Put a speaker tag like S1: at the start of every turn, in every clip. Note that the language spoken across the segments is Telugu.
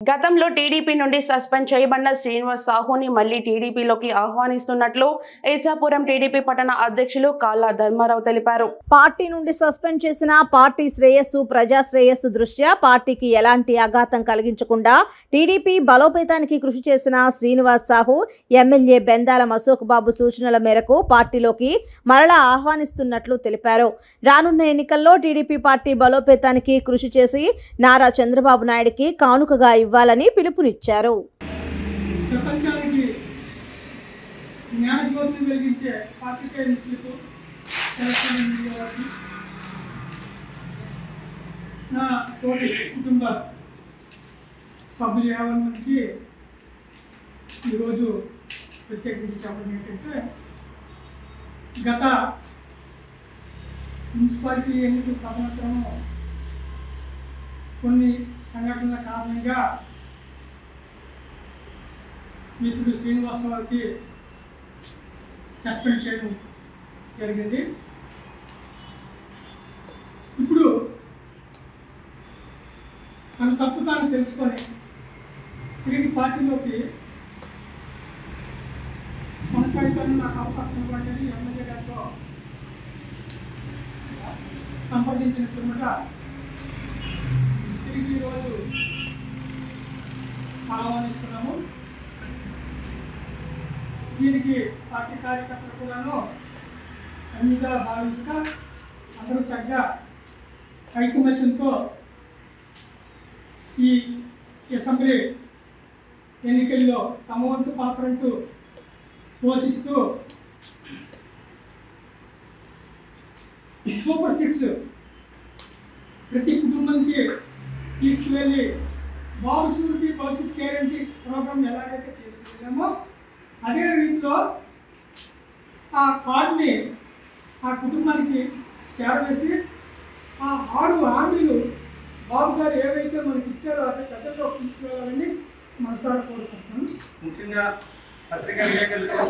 S1: గతంలో టీడీపీ నుండి సస్పెండ్ చేయబడిన శ్రీనివాస్ సాహుని మళ్లీ టీడీపీలోకి ఆహ్వానిస్తున్నట్లు ఇచ్చాపురం టీడీపీ పట్టణ అధ్యక్షులు కాళ్ళ ధర్మారావు తెలిపారు.
S2: పార్టీ నుండి సస్పెండ్ చేసిన పార్టీ శ్రేయస్సు ప్రజా శ్రేయస్సు దృష్ట్యా పార్టీకి ఎలాంటి ఆఘాతం కలిగించకుండా టీడీపీ బలోపేతానికి కృషి చేసిన శ్రీనివాస్ సాహు ఎమ్మెల్యే బెందాల అశోక్ బాబు సూచనల మేరకు పార్టీలోకి మరలా ఆహ్వానిస్తున్నట్లు తెలిపారు. రానున్న ఎన్నికల్లో టీడీపీ పార్టీ బలోపేతానికి కృషి చేసి నారా చంద్రబాబు నాయుడుకి కానుకగా ఇవ్వాలని పిలుపునిచ్చారు.
S3: ప్రపంచానికి జ్ఞానజ్యోతిని వెలిగించే పాత్రికేయ మిత్రులకు నా తోటి కుటుంబ సభ్యులు యావన్ మందికి ఈరోజు ప్రత్యేకించి చెప్పడం ఏంటంటే, గత మున్సిపాలిటీ ఎన్నికల తదనంతరము కొన్ని సంఘటనల కారణంగా మిత్రుడు శ్రీనివాసరావుకి సస్పెండ్ చేయడం జరిగింది. ఇప్పుడు తన తప్పు తాను తెలుసుకొని తిరిగి పార్టీలోకి కొనసాగుతానని నాకు అవకాశం ఇవ్వండి ఎమ్మెల్యే గారితో సంప్రదించిన పిమ్మట తిరిగి ఈరోజు ఆహ్వానిస్తున్నాము. దీనికి పార్టీ కార్యకర్తలు కూడాను అన్నిగా భావించక అందరూ చక్కగా ఐకమత్యంతో ఈ అసెంబ్లీ ఎన్నికల్లో తమ వంతు పాత్రంటూ పోషిస్తూ సూపర్ 6 ప్రతి కుటుంబానికి తీసుకువెళ్ళి బాబు షూరిటీ భవిష్యత్ గ్యారంటీ ప్రోగ్రామ్ ఎలాగైతే చేస్తున్నామో అదే రీతిలో ఆ కార్డుని ఆ కుటుంబానికి చేరవేసి ఆ 6 హామీలు బాబు గారు ఏవైతే మనకి ఇచ్చారో అదే ప్రజల్లో తీసుకువెళ్ళాలని మనసారా కోరుకుంటున్నాను.
S4: ముఖ్యంగా పత్రికా విలేకరులకు,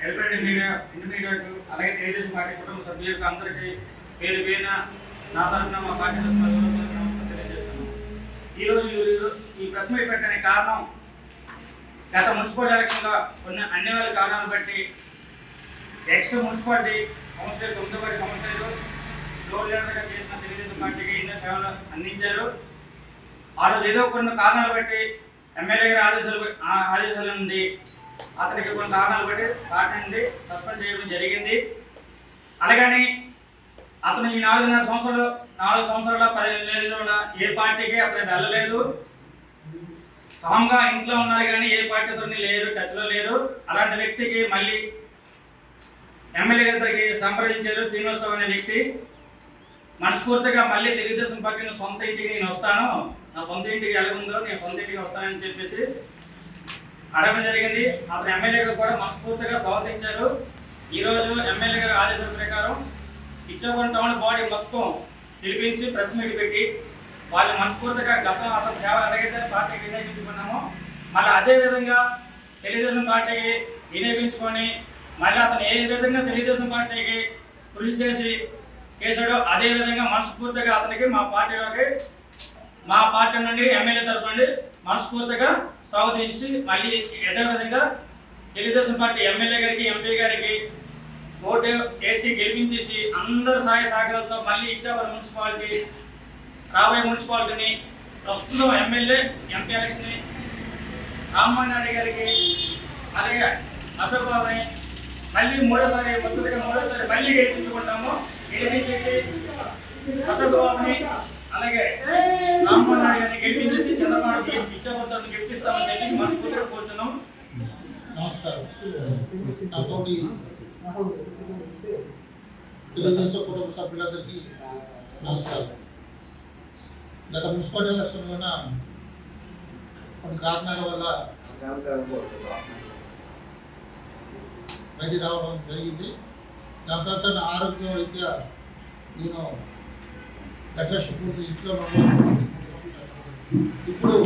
S4: ఎలక్ట్రానిక్ మీడియా, ప్రింట్ మీడియాకు, అలాగే తెలుగుదేశం పార్టీ కుటుంబ సభ్యులకు అందరికీ పేరు పేరున నా తరఫున మా పార్టీ నమస్కారం తెలియజేస్తున్నాను. ఈరోజు ఈ ప్రెస్ మీట్ పెట్టడానికి కారణం, గత మున్సిపల్ ఎలక్షన్లో కొన్ని అన్నివేళ కారణాలు బట్టి ఎక్స్ మున్సిపాలిటీ కౌన్సిలర్ 9వ వార్డు కౌన్సిలర్ ఫ్లోర్ లీడర్గా చేసిన తెలుగుదేశం పార్టీకి ఎన్నో సేవలు అందించారు. ఆ రోజు ఏదో కొన్ని కారణాలు బట్టి ఎమ్మెల్యే గారి ఆదేశాల నుండి అతనికి కొన్ని కారణాలు బట్టి పార్టీ నుండి సస్పెండ్ చేయడం జరిగింది. అలాగని అతను ఈ 4 సంవత్సరాల 10 నెలల్లో ఏ పార్టీకి అతను వెళ్ళలేదు. కామ్గా ఇంట్లో ఉన్నారు కానీ ఏ పార్టీతో లేరు, టచ్లో లేరు. అలాంటి వ్యక్తికి మళ్ళీ ఎమ్మెల్యే గారికి సంప్రదించారు. శ్రీనివాసరావు అనే వ్యక్తి మనస్ఫూర్తిగా మళ్ళీ తెలుగుదేశం పార్టీని సొంత ఇంటికి నేను వస్తాను, నా సొంత ఇంటికి ఎలాగుందో నేను సొంత ఇంటికి వస్తానని చెప్పేసి అడగడం జరిగింది. అతను ఎమ్మెల్యే గారు కూడా మనస్ఫూర్తిగా స్వాగతించారు. ఈరోజు ఎమ్మెల్యే గారి ఆదేశాల ప్రకారం ఇచ్చాపురం టౌన్ బాడీ మొత్తం పిలిపించి ప్రెస్ మీట్ పెట్టి వాళ్ళు మనస్ఫూర్తిగా గతం అతని సేవ ఎలాగైతే పార్టీకి వినియోగించుకున్నామో మళ్ళీ అదే విధంగా తెలుగుదేశం పార్టీకి వినియోగించుకొని మళ్ళీ అతను ఏ విధంగా తెలుగుదేశం పార్టీకి కృషి చేశాడో అదే విధంగా మనస్ఫూర్తిగా అతనికి మా పార్టీ నుండి ఎమ్మెల్యే తరఫు నుండి మనస్ఫూర్తిగా స్వాగతించి మళ్ళీ అదే విధంగా తెలుగుదేశం పార్టీ ఎమ్మెల్యే గారికి, ఎంపీ గారికి ఓటు వేసి గెలిపించేసి అందరి సహాయ సహకారాలతో మళ్ళీ ఇచ్చాపురం మున్సిపాలిటీ రాబోయే మున్సిపాలిటీని ప్రస్తుతం MLA, MP election Rammohan Naidu గారికి అలాగే అశోక్ బాబుని మళ్ళీ మూడోసారి మళ్ళీ గెలిపించుకుంటాము. గెలిపించేసి అశోక్ బాబుని అలాగే రామ్మోహన్ నాయుడు గారిని గెలిపించేసి చంద్రబాబు ఇచ్చాపురం గిఫ్ట్ ఇస్తామని చెప్పి మనస్ఫూర్తిగా కోరుతున్నాం.
S5: నమస్కారం. నాతోటి తెలుగుదేశం కుటుంబ సభ్యులందరికీ నమస్కారం. గత మున్సిపల్ ఎలక్షన్లోన కొన్ని కారణాల వల్ల బయటికి రావడం జరిగింది. దాని తర్వాత నా ఆరోగ్య రీత్యా నేను అడ్రస్ పూర్తి ఇంట్లో ఇప్పుడు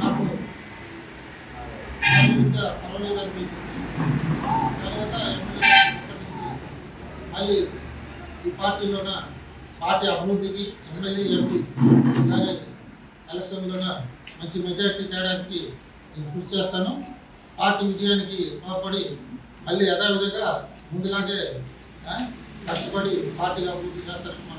S5: నాకు పర్వాలేదు అనిపించింది. తర్వాత మళ్ళీ ఈ పార్టీలోన పార్టీ అభివృద్ధికి ఎమ్మెల్యే ఎంపీ ఎలక్షన్లోన మంచి మెజార్టీ తేడానికి నేను కృషి చేస్తాను. పార్టీ విజయానికి తోడ్పడి మళ్ళీ యథావిధిగా ముందులాగే కష్టపడి పార్టీగా పూర్తి చేస్తారని మనం